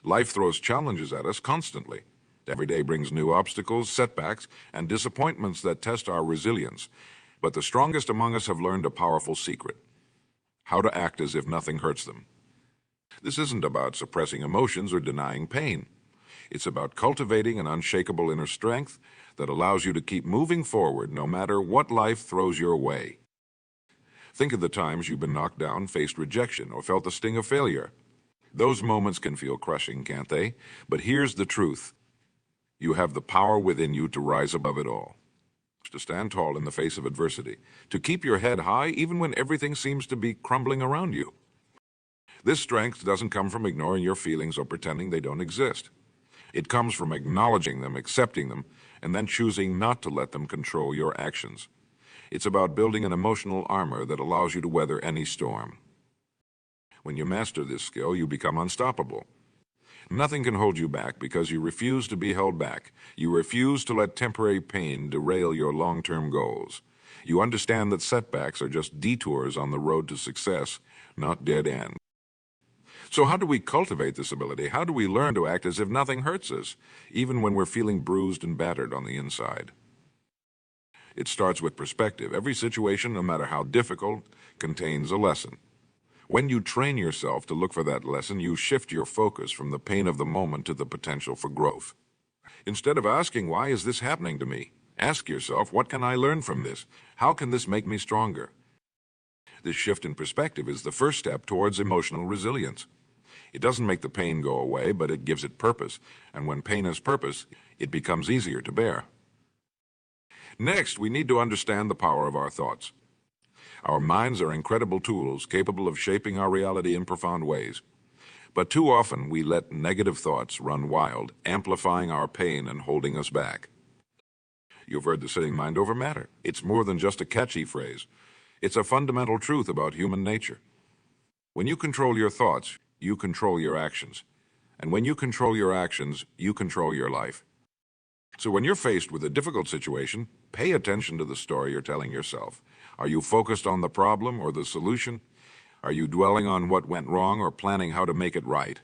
Life throws challenges at us constantly. Every day brings new obstacles, setbacks, and disappointments that test our resilience. But the strongest among us have learned a powerful secret: how to act as if nothing hurts them. This isn't about suppressing emotions or denying pain. It's about cultivating an unshakable inner strength that allows you to keep moving forward no matter what life throws your way. Think of the times you've been knocked down, faced rejection, or felt the sting of failure. Those moments can feel crushing, can't they? But here's the truth. You have the power within you to rise above it all, to stand tall in the face of adversity, to keep your head high even when everything seems to be crumbling around you. This strength doesn't come from ignoring your feelings or pretending they don't exist. It comes from acknowledging them, accepting them, and then choosing not to let them control your actions. It's about building an emotional armor that allows you to weather any storm. When you master this skill, you become unstoppable. Nothing can hold you back because you refuse to be held back. You refuse to let temporary pain derail your long-term goals. You understand that setbacks are just detours on the road to success, not dead ends. So how do we cultivate this ability? How do we learn to act as if nothing hurts us, even when we're feeling bruised and battered on the inside? It starts with perspective. Every situation, no matter how difficult, contains a lesson. When you train yourself to look for that lesson, you shift your focus from the pain of the moment to the potential for growth. Instead of asking, "Why is this happening to me?" ask yourself, "What can I learn from this? How can this make me stronger?" This shift in perspective is the first step towards emotional resilience. It doesn't make the pain go away, but it gives it purpose. And when pain has purpose, it becomes easier to bear. Next, we need to understand the power of our thoughts. Our minds are incredible tools capable of shaping our reality in profound ways. But too often we let negative thoughts run wild, amplifying our pain and holding us back. You've heard the saying, "Mind over matter." It's more than just a catchy phrase. It's a fundamental truth about human nature. When you control your thoughts, you control your actions. And when you control your actions, you control your life. So when you're faced with a difficult situation, pay attention to the story you're telling yourself. Are you focused on the problem or the solution? Are you dwelling on what went wrong or planning how to make it right?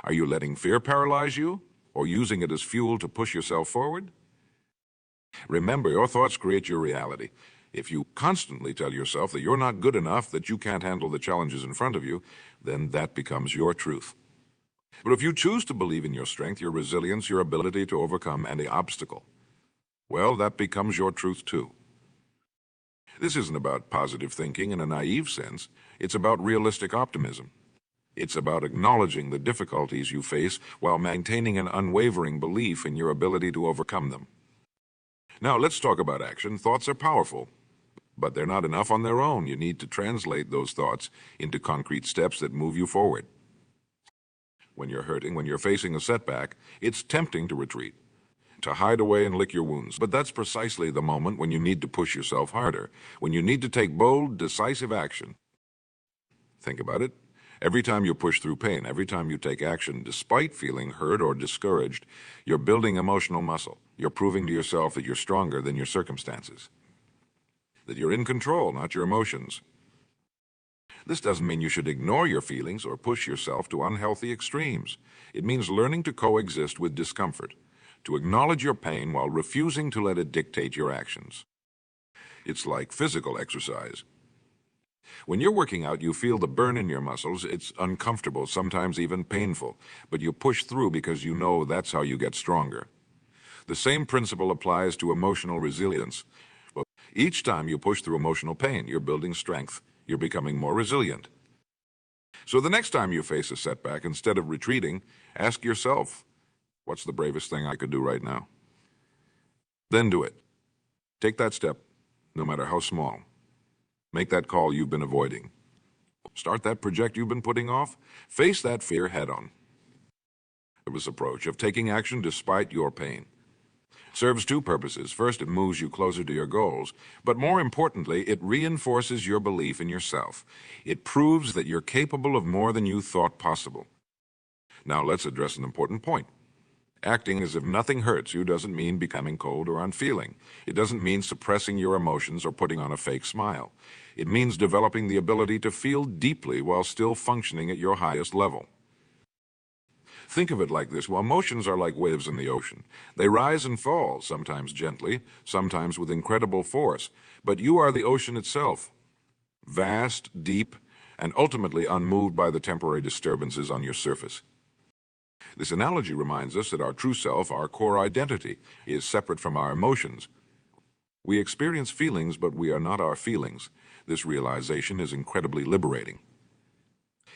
Are you letting fear paralyze you or using it as fuel to push yourself forward? Remember, your thoughts create your reality. If you constantly tell yourself that you're not good enough, that you can't handle the challenges in front of you, then that becomes your truth. But if you choose to believe in your strength, your resilience, your ability to overcome any obstacle, well, that becomes your truth too. This isn't about positive thinking in a naive sense. It's about realistic optimism. It's about acknowledging the difficulties you face while maintaining an unwavering belief in your ability to overcome them. Now, let's talk about action. Thoughts are powerful, but they're not enough on their own. You need to translate those thoughts into concrete steps that move you forward. When you're hurting, when you're facing a setback, it's tempting to retreat, to hide away and lick your wounds. But that's precisely the moment when you need to push yourself harder, when you need to take bold, decisive action. Think about it. Every time you push through pain, every time you take action, despite feeling hurt or discouraged, you're building emotional muscle. You're proving to yourself that you're stronger than your circumstances, that you're in control, not your emotions. This doesn't mean you should ignore your feelings or push yourself to unhealthy extremes. It means learning to coexist with discomfort, to acknowledge your pain while refusing to let it dictate your actions. It's like physical exercise. When you're working out, you feel the burn in your muscles. It's uncomfortable, sometimes even painful, but you push through because you know that's how you get stronger. The same principle applies to emotional resilience. But each time you push through emotional pain, you're building strength. You're becoming more resilient. So the next time you face a setback, instead of retreating, ask yourself, what's the bravest thing I could do right now? Then do it. Take that step, no matter how small. Make that call you've been avoiding. Start that project you've been putting off. Face that fear head on. This approach of taking action despite your pain serves two purposes. First, it moves you closer to your goals, but more importantly, it reinforces your belief in yourself. It proves that you're capable of more than you thought possible. Now let's address an important point. Acting as if nothing hurts you doesn't mean becoming cold or unfeeling. It doesn't mean suppressing your emotions or putting on a fake smile. It means developing the ability to feel deeply while still functioning at your highest level. Think of it like this. Well, emotions are like waves in the ocean. They rise and fall, sometimes gently, sometimes with incredible force. But you are the ocean itself, vast, deep, and ultimately unmoved by the temporary disturbances on your surface. This analogy reminds us that our true self, our core identity, is separate from our emotions. We experience feelings, but we are not our feelings. This realization is incredibly liberating.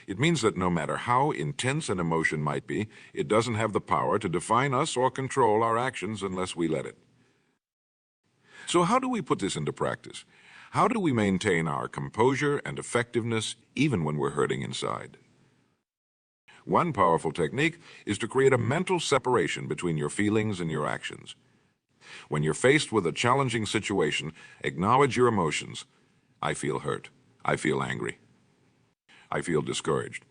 It means that no matter how intense an emotion might be, it doesn't have the power to define us or control our actions unless we let it. So how do we put this into practice? How do we maintain our composure and effectiveness even when we're hurting inside? One powerful technique is to create a mental separation between your feelings and your actions. When you're faced with a challenging situation, acknowledge your emotions. I feel hurt. I feel angry. I feel discouraged.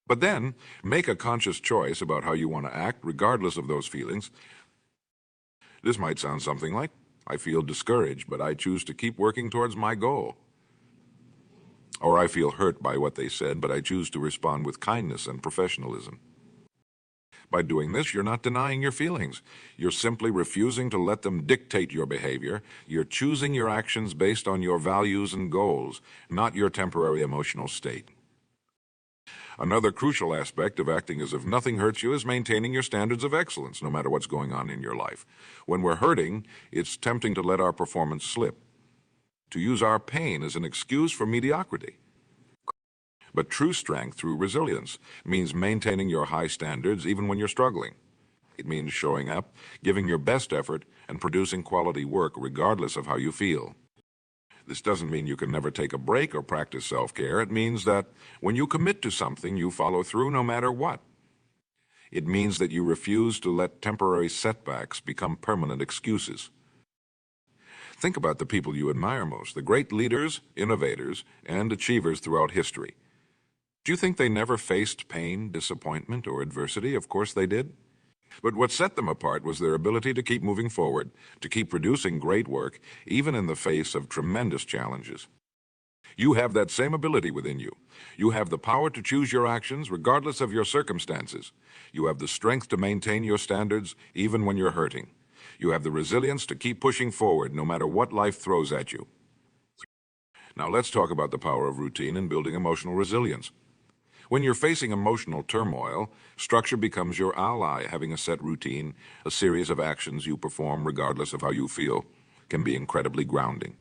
But then, make a conscious choice about how you want to act regardless of those feelings. This might sound something like, I feel discouraged, but I choose to keep working towards my goal. Or I feel hurt by what they said, but I choose to respond with kindness and professionalism. By doing this, you're not denying your feelings. You're simply refusing to let them dictate your behavior. You're choosing your actions based on your values and goals, not your temporary emotional state. Another crucial aspect of acting as if nothing hurts you is maintaining your standards of excellence, no matter what's going on in your life. When we're hurting, it's tempting to let our performance slip, to use our pain as an excuse for mediocrity. But true strength through resilience means maintaining your high standards even when you're struggling. It means showing up, giving your best effort, and producing quality work regardless of how you feel. This doesn't mean you can never take a break or practice self-care. It means that when you commit to something, you follow through no matter what. It means that you refuse to let temporary setbacks become permanent excuses. Think about the people you admire most, the great leaders, innovators, and achievers throughout history. Do you think they never faced pain, disappointment, or adversity? Of course they did. But what set them apart was their ability to keep moving forward, to keep producing great work, even in the face of tremendous challenges. You have that same ability within you. You have the power to choose your actions regardless of your circumstances. You have the strength to maintain your standards even when you're hurting. You have the resilience to keep pushing forward no matter what life throws at you. Now let's talk about the power of routine in building emotional resilience. When you're facing emotional turmoil, structure becomes your ally. Having a set routine, a series of actions you perform regardless of how you feel, can be incredibly grounding.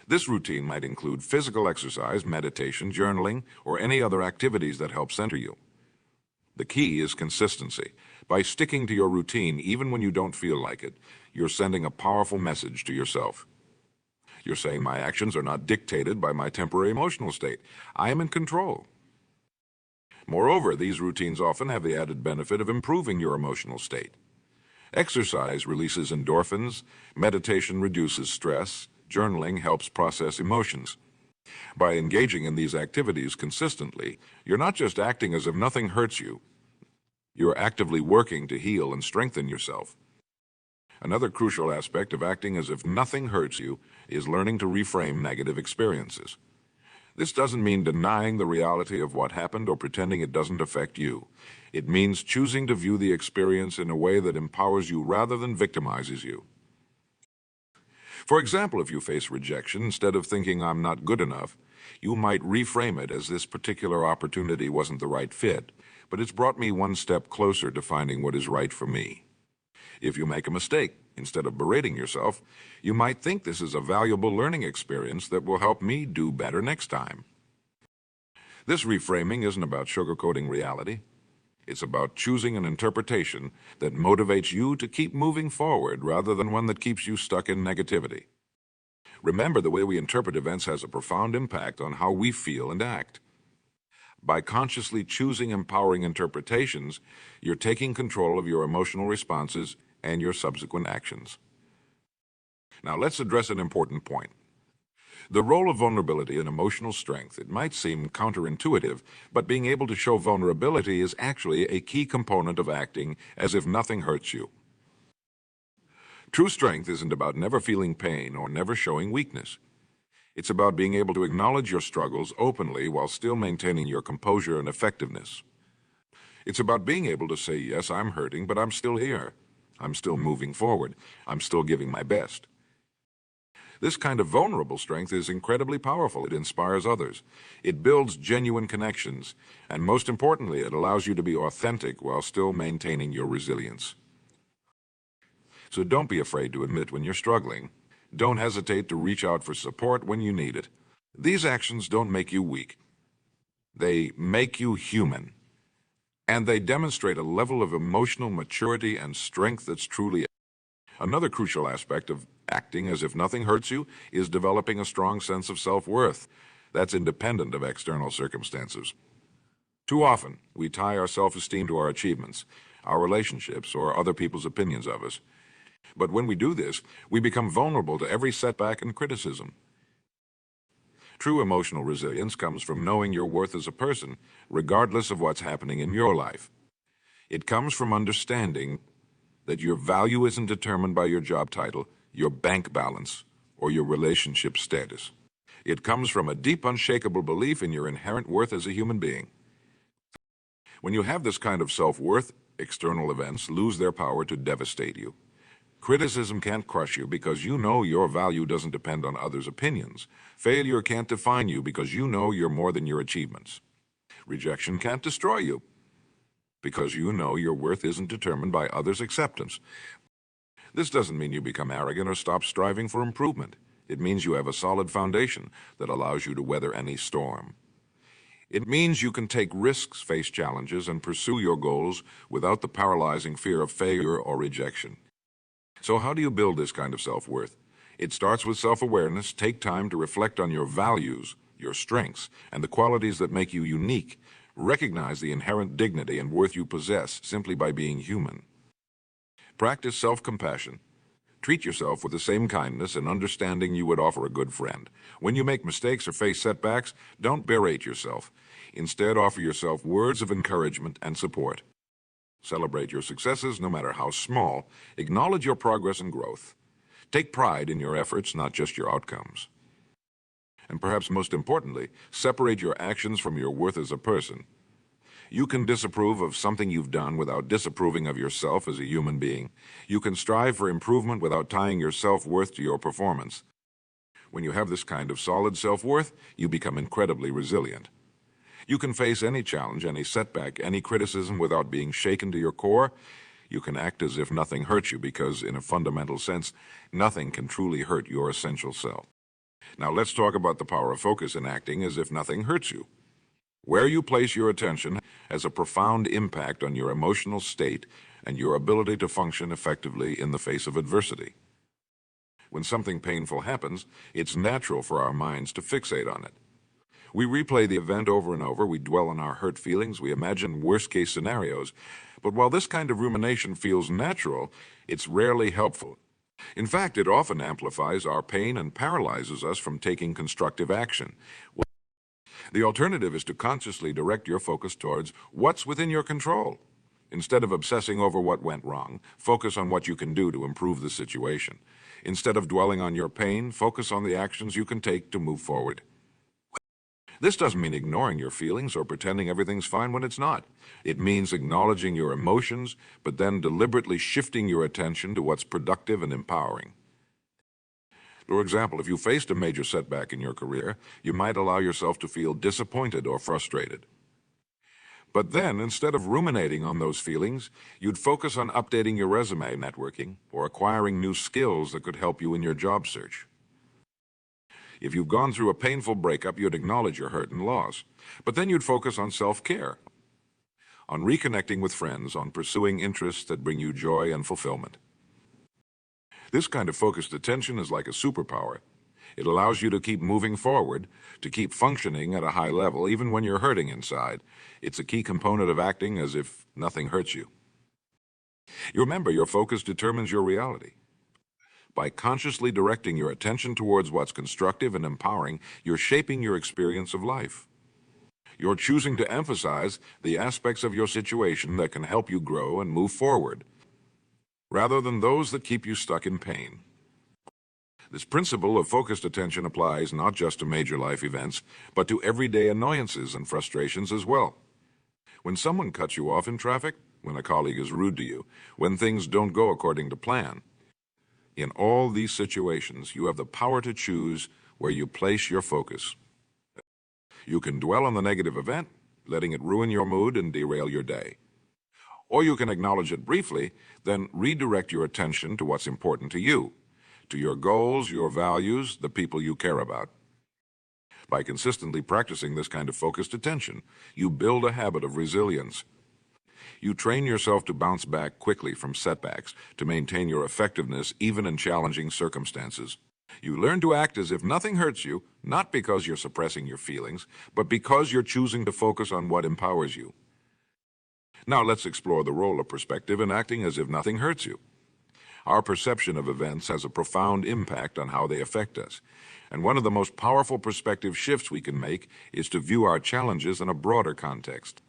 This routine might include physical exercise, meditation, journaling, or any other activities that help center you. The key is consistency. By sticking to your routine even when you don't feel like it, you're sending a powerful message to yourself. You're saying my actions are not dictated by my temporary emotional state. I am in control. Moreover, these routines often have the added benefit of improving your emotional state. Exercise releases endorphins, meditation reduces stress, journaling helps process emotions. By engaging in these activities consistently, you're not just acting as if nothing hurts you. You're actively working to heal and strengthen yourself. Another crucial aspect of acting as if nothing hurts you is learning to reframe negative experiences. This doesn't mean denying the reality of what happened or pretending it doesn't affect you. It means choosing to view the experience in a way that empowers you rather than victimizes you. For example, if you face rejection, instead of thinking I'm not good enough, you might reframe it as this particular opportunity wasn't the right fit, but it's brought me one step closer to finding what is right for me. If you make a mistake, instead of berating yourself, you might think this is a valuable learning experience that will help me do better next time. This reframing isn't about sugarcoating reality. It's about choosing an interpretation that motivates you to keep moving forward rather than one that keeps you stuck in negativity. Remember, the way we interpret events has a profound impact on how we feel and act. By consciously choosing empowering interpretations, you're taking control of your emotional responses and your subsequent actions. Now let's address an important point. The role of vulnerability and emotional strength. It might seem counterintuitive, but being able to show vulnerability is actually a key component of acting as if nothing hurts you. True strength isn't about never feeling pain or never showing weakness. It's about being able to acknowledge your struggles openly while still maintaining your composure and effectiveness. It's about being able to say, yes, I'm hurting, but I'm still here. I'm still moving forward. I'm still giving my best. This kind of vulnerable strength is incredibly powerful. It inspires others. It builds genuine connections. And most importantly, it allows you to be authentic while still maintaining your resilience. So don't be afraid to admit when you're struggling. Don't hesitate to reach out for support when you need it. These actions don't make you weak. They make you human. And they demonstrate a level of emotional maturity and strength that's truly. Another crucial aspect of acting as if nothing hurts you is developing a strong sense of self-worth that's independent of external circumstances. Too often, we tie our self-esteem to our achievements, our relationships, or other people's opinions of us. But when we do this, we become vulnerable to every setback and criticism. True emotional resilience comes from knowing your worth as a person, regardless of what's happening in your life. It comes from understanding that your value isn't determined by your job title, your bank balance, or your relationship status. It comes from a deep, unshakable belief in your inherent worth as a human being. When you have this kind of self-worth, external events lose their power to devastate you. Criticism can't crush you because you know your value doesn't depend on others' opinions. Failure can't define you because you know you're more than your achievements. Rejection can't destroy you because you know your worth isn't determined by others' acceptance. This doesn't mean you become arrogant or stop striving for improvement. It means you have a solid foundation that allows you to weather any storm. It means you can take risks, face challenges, and pursue your goals without the paralyzing fear of failure or rejection. So how do you build this kind of self-worth? It starts with self-awareness. Take time to reflect on your values, your strengths, and the qualities that make you unique. Recognize the inherent dignity and worth you possess simply by being human. Practice self-compassion. Treat yourself with the same kindness and understanding you would offer a good friend. When you make mistakes or face setbacks, don't berate yourself. Instead, offer yourself words of encouragement and support. Celebrate your successes, no matter how small. Acknowledge your progress and growth. Take pride in your efforts, not just your outcomes. And perhaps most importantly, separate your actions from your worth as a person. You can disapprove of something you've done without disapproving of yourself as a human being. You can strive for improvement without tying your self-worth to your performance. When you have this kind of solid self-worth, you become incredibly resilient. You can face any challenge, any setback, any criticism without being shaken to your core. You can act as if nothing hurts you because, in a fundamental sense, nothing can truly hurt your essential self. Now let's talk about the power of focus in acting as if nothing hurts you. Where you place your attention has a profound impact on your emotional state and your ability to function effectively in the face of adversity. When something painful happens, it's natural for our minds to fixate on it. We replay the event over and over, we dwell on our hurt feelings, we imagine worst-case scenarios. But while this kind of rumination feels natural, it's rarely helpful. In fact, it often amplifies our pain and paralyzes us from taking constructive action. The alternative is to consciously direct your focus towards what's within your control. Instead of obsessing over what went wrong, focus on what you can do to improve the situation. Instead of dwelling on your pain, focus on the actions you can take to move forward. This doesn't mean ignoring your feelings or pretending everything's fine when it's not. It means acknowledging your emotions, but then deliberately shifting your attention to what's productive and empowering. For example, if you faced a major setback in your career, you might allow yourself to feel disappointed or frustrated. But then, instead of ruminating on those feelings, you'd focus on updating your resume, networking, or acquiring new skills that could help you in your job search. If you've gone through a painful breakup, you'd acknowledge your hurt and loss. But then you'd focus on self-care, on reconnecting with friends, on pursuing interests that bring you joy and fulfillment. This kind of focused attention is like a superpower. It allows you to keep moving forward, to keep functioning at a high level, even when you're hurting inside. It's a key component of acting as if nothing hurts you. You remember, your focus determines your reality. By consciously directing your attention towards what's constructive and empowering, you're shaping your experience of life. You're choosing to emphasize the aspects of your situation that can help you grow and move forward, rather than those that keep you stuck in pain. This principle of focused attention applies not just to major life events, but to everyday annoyances and frustrations as well. When someone cuts you off in traffic, when a colleague is rude to you, when things don't go according to plan. In all these situations, you have the power to choose where you place your focus. You can dwell on the negative event, letting it ruin your mood and derail your day. Or you can acknowledge it briefly, then redirect your attention to what's important to you, to your goals, your values, the people you care about. By consistently practicing this kind of focused attention, you build a habit of resilience. You train yourself to bounce back quickly from setbacks, to maintain your effectiveness even in challenging circumstances. You learn to act as if nothing hurts you, not because you're suppressing your feelings, but because you're choosing to focus on what empowers you. Now let's explore the role of perspective in acting as if nothing hurts you. Our perception of events has a profound impact on how they affect us. And one of the most powerful perspective shifts we can make is to view our challenges in a broader context.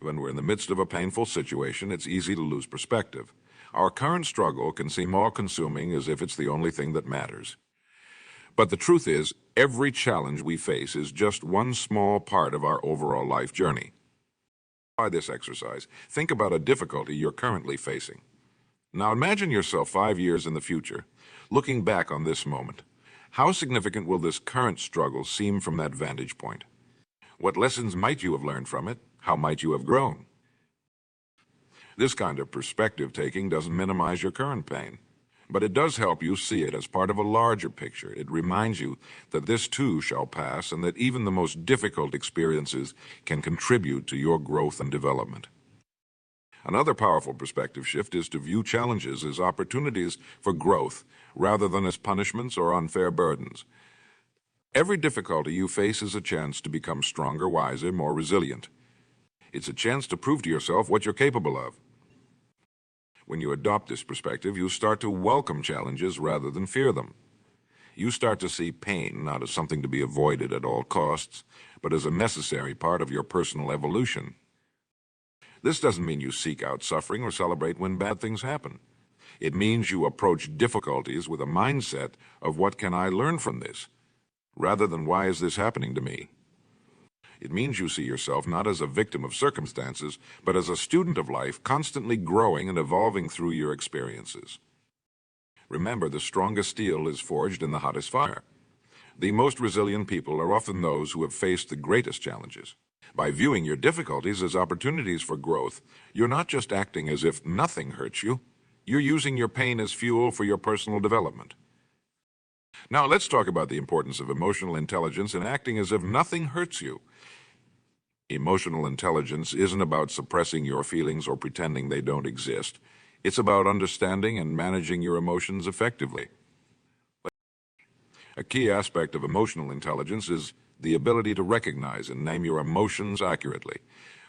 When we're in the midst of a painful situation, it's easy to lose perspective. Our current struggle can seem all-consuming, as if it's the only thing that matters. But the truth is, every challenge we face is just one small part of our overall life journey. Try this exercise. Think about a difficulty you're currently facing. Now imagine yourself 5 years in the future, looking back on this moment. How significant will this current struggle seem from that vantage point? What lessons might you have learned from it? How might you have grown? This kind of perspective taking doesn't minimize your current pain, but it does help you see it as part of a larger picture. It reminds you that this too shall pass, and that even the most difficult experiences can contribute to your growth and development. Another powerful perspective shift is to view challenges as opportunities for growth rather than as punishments or unfair burdens. Every difficulty you face is a chance to become stronger, wiser, more resilient. It's a chance to prove to yourself what you're capable of. When you adopt this perspective, you start to welcome challenges rather than fear them. You start to see pain not as something to be avoided at all costs, but as a necessary part of your personal evolution. This doesn't mean you seek out suffering or celebrate when bad things happen. It means you approach difficulties with a mindset of what can I learn from this, rather than why is this happening to me. It means you see yourself not as a victim of circumstances, but as a student of life, constantly growing and evolving through your experiences. Remember, the strongest steel is forged in the hottest fire. The most resilient people are often those who have faced the greatest challenges. By viewing your difficulties as opportunities for growth, you're not just acting as if nothing hurts you, you're using your pain as fuel for your personal development. Now let's talk about the importance of emotional intelligence in acting as if nothing hurts you. Emotional intelligence isn't about suppressing your feelings or pretending they don't exist. It's about understanding and managing your emotions effectively. A key aspect of emotional intelligence is the ability to recognize and name your emotions accurately.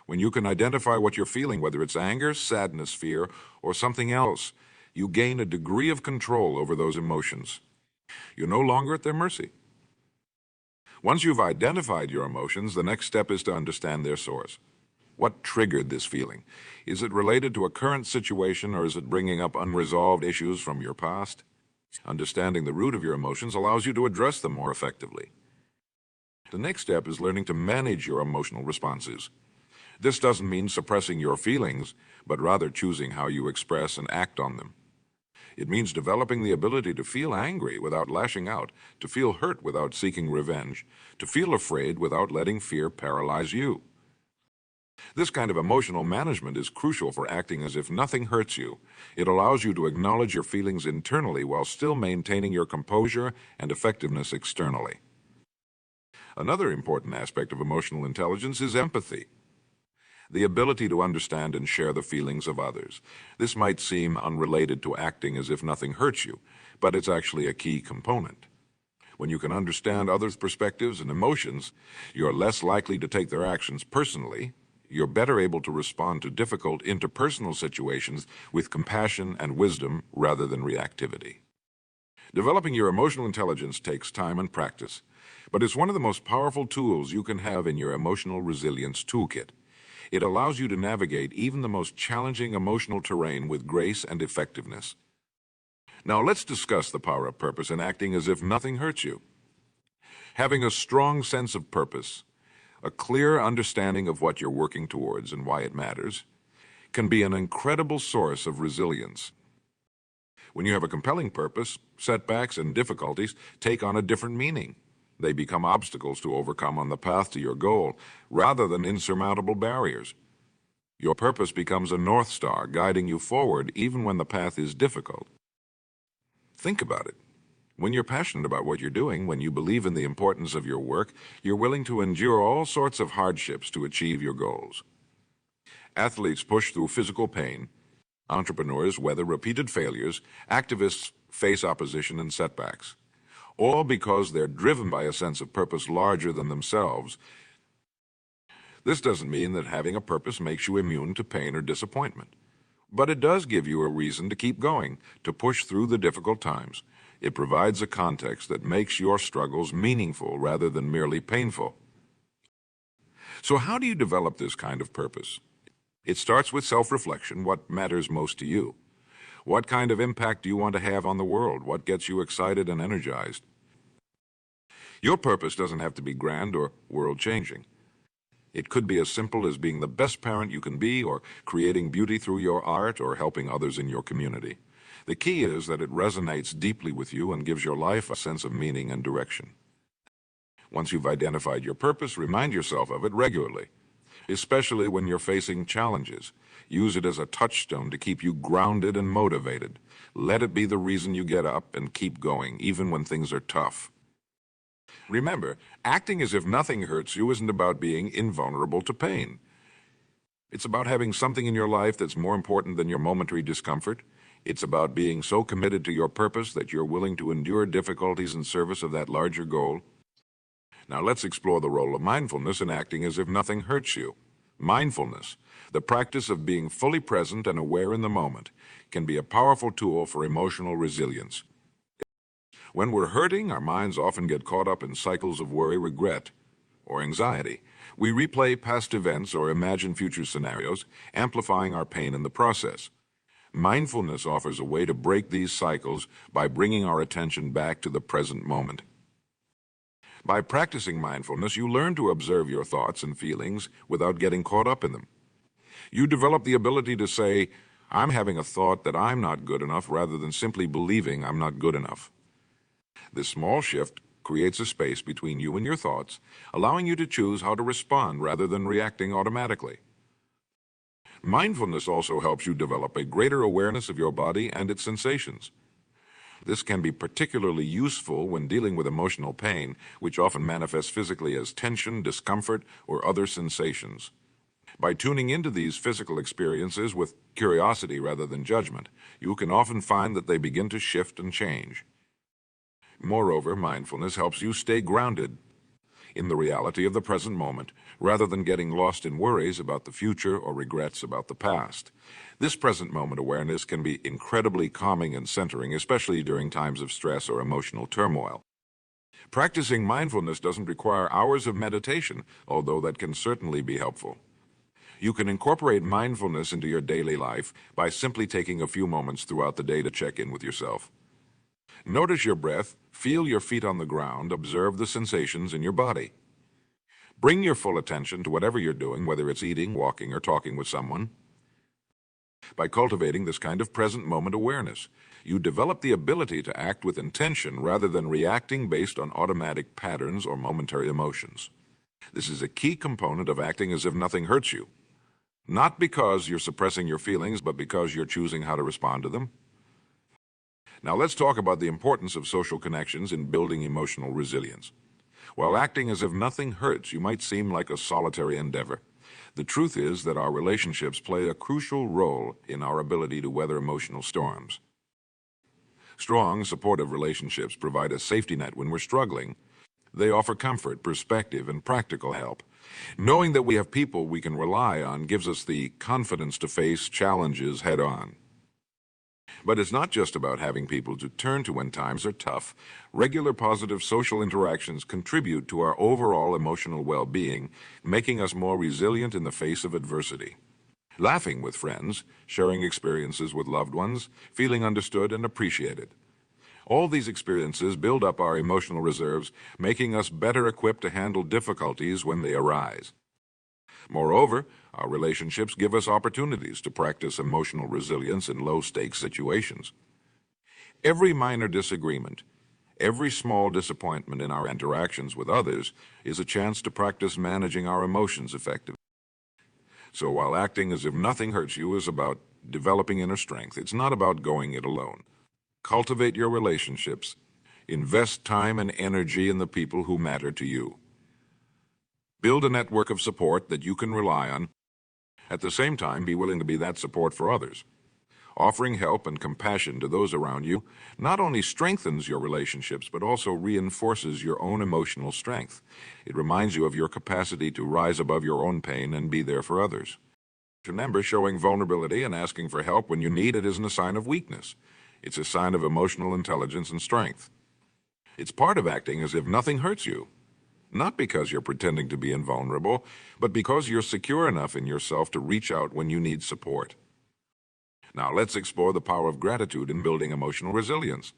When you can identify what you're feeling, whether it's anger, sadness, fear, or something else, you gain a degree of control over those emotions. You're no longer at their mercy. Once you've identified your emotions, the next step is to understand their source. What triggered this feeling? Is it related to a current situation, or is it bringing up unresolved issues from your past? Understanding the root of your emotions allows you to address them more effectively. The next step is learning to manage your emotional responses. This doesn't mean suppressing your feelings, but rather choosing how you express and act on them. It means developing the ability to feel angry without lashing out, to feel hurt without seeking revenge, to feel afraid without letting fear paralyze you. This kind of emotional management is crucial for acting as if nothing hurts you. It allows you to acknowledge your feelings internally while still maintaining your composure and effectiveness externally. Another important aspect of emotional intelligence is empathy, the ability to understand and share the feelings of others. This might seem unrelated to acting as if nothing hurts you, but it's actually a key component. When you can understand others' perspectives and emotions, you're less likely to take their actions personally. You're better able to respond to difficult interpersonal situations with compassion and wisdom rather than reactivity. Developing your emotional intelligence takes time and practice, but it's one of the most powerful tools you can have in your emotional resilience toolkit. It allows you to navigate even the most challenging emotional terrain with grace and effectiveness. Now let's discuss the power of purpose in acting as if nothing hurts you. Having a strong sense of purpose A clear understanding of what you're working towards and why it matters can be an incredible source of resilience. When you have a compelling purpose, setbacks and difficulties take on a different meaning. They become obstacles to overcome on the path to your goal, rather than insurmountable barriers. Your purpose becomes a North Star, guiding you forward even when the path is difficult. Think about it. When you're passionate about what you're doing, when you believe in the importance of your work, you're willing to endure all sorts of hardships to achieve your goals. Athletes push through physical pain. Entrepreneurs weather repeated failures. Activists face opposition and setbacks. All because they're driven by a sense of purpose larger than themselves. This doesn't mean that having a purpose makes you immune to pain or disappointment. But it does give you a reason to keep going, to push through the difficult times. It provides a context that makes your struggles meaningful rather than merely painful. So how do you develop this kind of purpose? It starts with self-reflection. What matters most to you? What kind of impact do you want to have on the world? What gets you excited and energized? Your purpose doesn't have to be grand or world-changing. It could be as simple as being the best parent you can be, or creating beauty through your art, or helping others in your community. The key is that it resonates deeply with you and gives your life a sense of meaning and direction. Once you've identified your purpose, remind yourself of it regularly, especially when you're facing challenges. Use it as a touchstone to keep you grounded and motivated. Let it be the reason you get up and keep going, even when things are tough. Remember, acting as if nothing hurts you isn't about being invulnerable to pain. It's about having something in your life that's more important than your momentary discomfort. It's about being so committed to your purpose that you're willing to endure difficulties in service of that larger goal. Now let's explore the role of mindfulness in acting as if nothing hurts you. Mindfulness, the practice of being fully present and aware in the moment, can be a powerful tool for emotional resilience. When we're hurting, our minds often get caught up in cycles of worry, regret, or anxiety. We replay past events or imagine future scenarios, amplifying our pain in the process. Mindfulness offers a way to break these cycles by bringing our attention back to the present moment. By practicing mindfulness, you learn to observe your thoughts and feelings without getting caught up in them. You develop the ability to say, "I'm having a thought that I'm not good enough," rather than simply believing I'm not good enough. This small shift creates a space between you and your thoughts, allowing you to choose how to respond rather than reacting automatically. Mindfulness also helps you develop a greater awareness of your body and its sensations. This can be particularly useful when dealing with emotional pain, which often manifests physically as tension, discomfort, or other sensations. By tuning into these physical experiences with curiosity rather than judgment, you can often find that they begin to shift and change. Moreover, mindfulness helps you stay grounded in the reality of the present moment, rather than getting lost in worries about the future or regrets about the past. This present moment awareness can be incredibly calming and centering, especially during times of stress or emotional turmoil. Practicing mindfulness doesn't require hours of meditation, although that can certainly be helpful. You can incorporate mindfulness into your daily life by simply taking a few moments throughout the day to check in with yourself. Notice your breath, feel your feet on the ground, observe the sensations in your body. Bring your full attention to whatever you're doing, whether it's eating, walking, or talking with someone. By cultivating this kind of present moment awareness, you develop the ability to act with intention rather than reacting based on automatic patterns or momentary emotions. This is a key component of acting as if nothing hurts you. Not because you're suppressing your feelings, but because you're choosing how to respond to them. Now let's talk about the importance of social connections in building emotional resilience. While acting as if nothing hurts, you might seem like a solitary endeavor. The truth is that our relationships play a crucial role in our ability to weather emotional storms. Strong, supportive relationships provide a safety net when we're struggling. They offer comfort, perspective, and practical help. Knowing that we have people we can rely on gives us the confidence to face challenges head-on. But it's not just about having people to turn to when times are tough. Regular positive social interactions contribute to our overall emotional well-being, making us more resilient in the face of adversity. Laughing with friends, sharing experiences with loved ones, feeling understood and appreciated. All these experiences build up our emotional reserves, making us better equipped to handle difficulties when they arise. Moreover, our relationships give us opportunities to practice emotional resilience in low-stakes situations. Every minor disagreement, every small disappointment in our interactions with others is a chance to practice managing our emotions effectively. So while acting as if nothing hurts you is about developing inner strength, it's not about going it alone. Cultivate your relationships. Invest time and energy in the people who matter to you. Build a network of support that you can rely on. At the same time, be willing to be that support for others. Offering help and compassion to those around you not only strengthens your relationships, but also reinforces your own emotional strength. It reminds you of your capacity to rise above your own pain and be there for others. Remember, showing vulnerability and asking for help when you need it isn't a sign of weakness. It's a sign of emotional intelligence and strength. It's part of acting as if nothing hurts you. Not because you're pretending to be invulnerable, but because you're secure enough in yourself to reach out when you need support. Now let's explore the power of gratitude in building emotional resilience.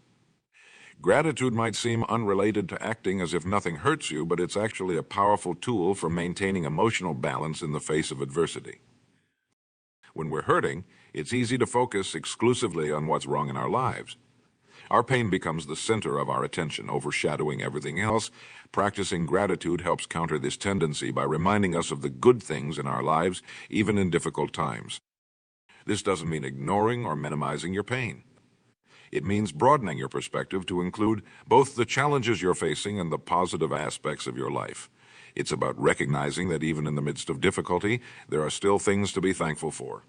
Gratitude might seem unrelated to acting as if nothing hurts you, but it's actually a powerful tool for maintaining emotional balance in the face of adversity. When we're hurting, it's easy to focus exclusively on what's wrong in our lives. Our pain becomes the center of our attention, overshadowing everything else. Practicing gratitude helps counter this tendency by reminding us of the good things in our lives, even in difficult times. This doesn't mean ignoring or minimizing your pain. It means broadening your perspective to include both the challenges you're facing and the positive aspects of your life. It's about recognizing that even in the midst of difficulty, there are still things to be thankful for.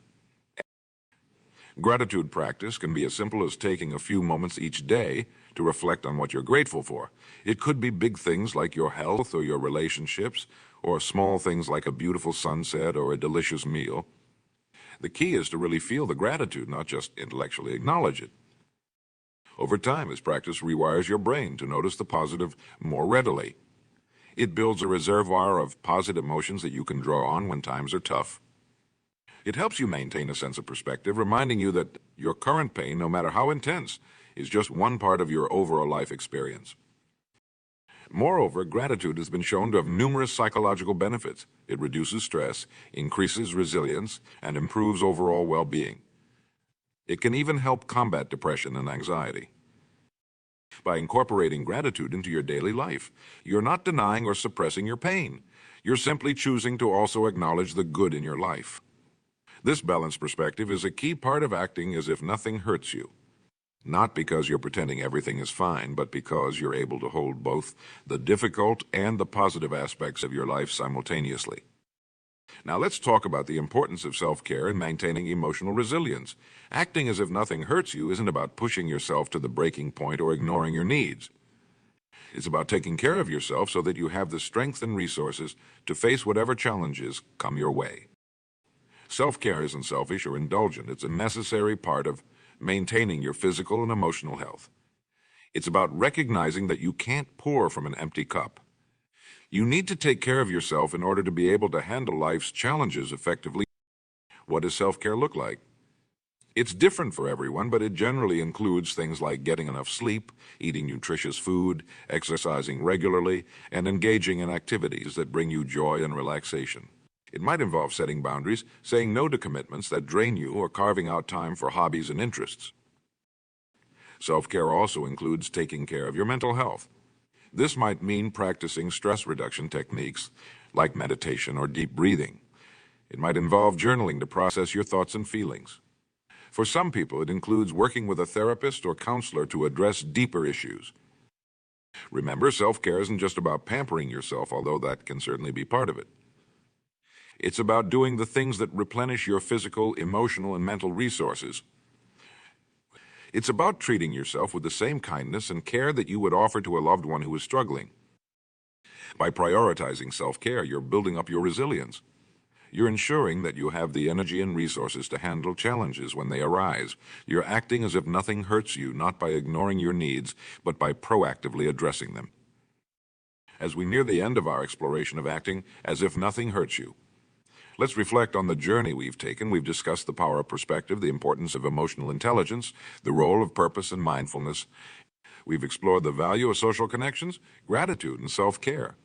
Gratitude practice can be as simple as taking a few moments each day to reflect on what you're grateful for. It could be big things like your health or your relationships, or small things like a beautiful sunset or a delicious meal. The key is to really feel the gratitude, not just intellectually acknowledge it. Over time, this practice rewires your brain to notice the positive more readily. It builds a reservoir of positive emotions that you can draw on when times are tough. It helps you maintain a sense of perspective, reminding you that your current pain, no matter how intense, is just one part of your overall life experience. Moreover, gratitude has been shown to have numerous psychological benefits. It reduces stress, increases resilience, and improves overall well-being. It can even help combat depression and anxiety. By incorporating gratitude into your daily life, you're not denying or suppressing your pain. You're simply choosing to also acknowledge the good in your life. This balanced perspective is a key part of acting as if nothing hurts you. Not because you're pretending everything is fine, but because you're able to hold both the difficult and the positive aspects of your life simultaneously. Now let's talk about the importance of self-care in maintaining emotional resilience. Acting as if nothing hurts you isn't about pushing yourself to the breaking point or ignoring your needs. It's about taking care of yourself so that you have the strength and resources to face whatever challenges come your way. Self-care isn't selfish or indulgent. It's a necessary part of maintaining your physical and emotional health. It's about recognizing that you can't pour from an empty cup. You need to take care of yourself in order to be able to handle life's challenges effectively. What does self-care look like? It's different for everyone, but it generally includes things like getting enough sleep, eating nutritious food, exercising regularly, and engaging in activities that bring you joy and relaxation. It might involve setting boundaries, saying no to commitments that drain you, or carving out time for hobbies and interests. Self-care also includes taking care of your mental health. This might mean practicing stress reduction techniques like meditation or deep breathing. It might involve journaling to process your thoughts and feelings. For some people, it includes working with a therapist or counselor to address deeper issues. Remember, self-care isn't just about pampering yourself, although that can certainly be part of it. It's about doing the things that replenish your physical, emotional, and mental resources. It's about treating yourself with the same kindness and care that you would offer to a loved one who is struggling. By prioritizing self-care, you're building up your resilience. You're ensuring that you have the energy and resources to handle challenges when they arise. You're acting as if nothing hurts you, not by ignoring your needs, but by proactively addressing them. As we near the end of our exploration of acting as if nothing hurts you, let's reflect on the journey we've taken. We've discussed the power of perspective, the importance of emotional intelligence, the role of purpose and mindfulness. We've explored the value of social connections, gratitude, and self-care.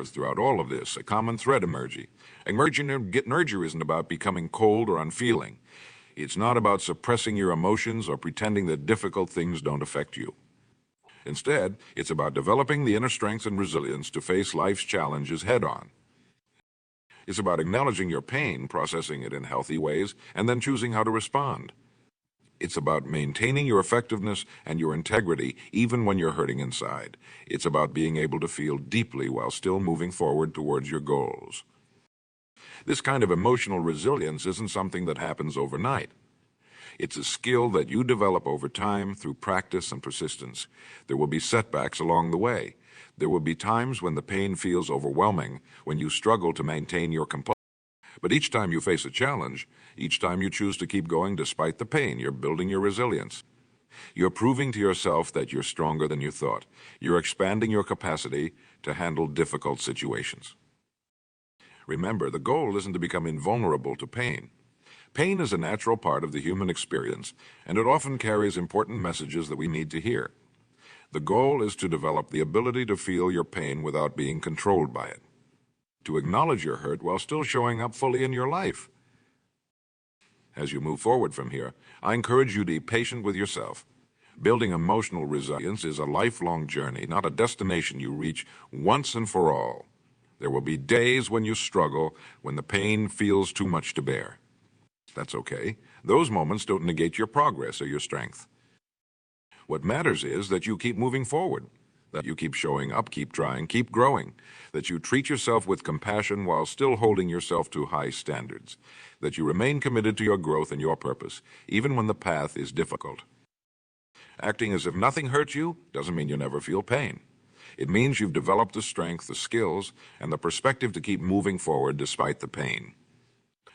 Throughout all of this, a common thread emerging. Emerger isn't about becoming cold or unfeeling. It's not about suppressing your emotions or pretending that difficult things don't affect you. Instead, it's about developing the inner strength and resilience to face life's challenges head-on. It's about acknowledging your pain, processing it in healthy ways, and then choosing how to respond. It's about maintaining your effectiveness and your integrity even when you're hurting inside. It's about being able to feel deeply while still moving forward towards your goals. This kind of emotional resilience isn't something that happens overnight. It's a skill that you develop over time through practice and persistence. There will be setbacks along the way. There will be times when the pain feels overwhelming, when you struggle to maintain your composure. But each time you face a challenge, each time you choose to keep going despite the pain, you're building your resilience. You're proving to yourself that you're stronger than you thought. You're expanding your capacity to handle difficult situations. Remember, the goal isn't to become invulnerable to pain. Pain is a natural part of the human experience, and it often carries important messages that we need to hear. The goal is to develop the ability to feel your pain without being controlled by it, to acknowledge your hurt while still showing up fully in your life. As you move forward from here, I encourage you to be patient with yourself. Building emotional resilience is a lifelong journey, not a destination you reach once and for all. There will be days when you struggle, when the pain feels too much to bear. That's okay. Those moments don't negate your progress or your strength. What matters is that you keep moving forward, that you keep showing up, keep trying, keep growing, that you treat yourself with compassion while still holding yourself to high standards, that you remain committed to your growth and your purpose, even when the path is difficult. Acting as if nothing hurts you doesn't mean you never feel pain. It means you've developed the strength, the skills, and the perspective to keep moving forward despite the pain.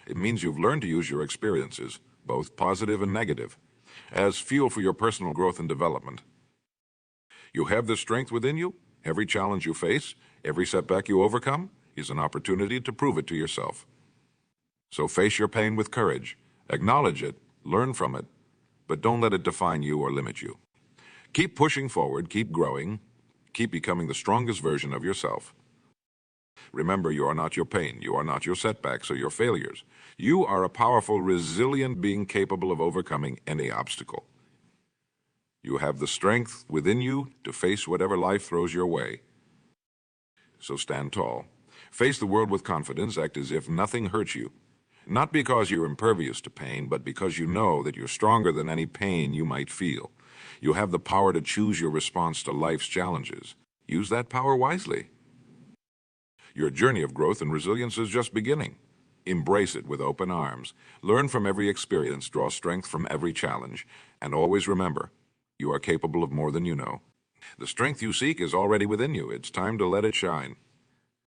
It means you've learned to use your experiences, both positive and negative, as fuel for your personal growth and development. You have this strength within you. Every challenge you face, every setback you overcome, is an opportunity to prove it to yourself. So face your pain with courage, acknowledge it, learn from it, but don't let it define you or limit you. Keep pushing forward, keep growing, keep becoming the strongest version of yourself. Remember, you are not your pain, you are not your setbacks or your failures. You are a powerful, resilient being capable of overcoming any obstacle. You have the strength within you to face whatever life throws your way. So stand tall. Face the world with confidence, act as if nothing hurts you. Not because you're impervious to pain, but because you know that you're stronger than any pain you might feel. You have the power to choose your response to life's challenges. Use that power wisely. Your journey of growth and resilience is just beginning. Embrace it with open arms. Learn from every experience, draw strength from every challenge, and always remember, you are capable of more than you know. The strength you seek is already within you. It's time to let it shine.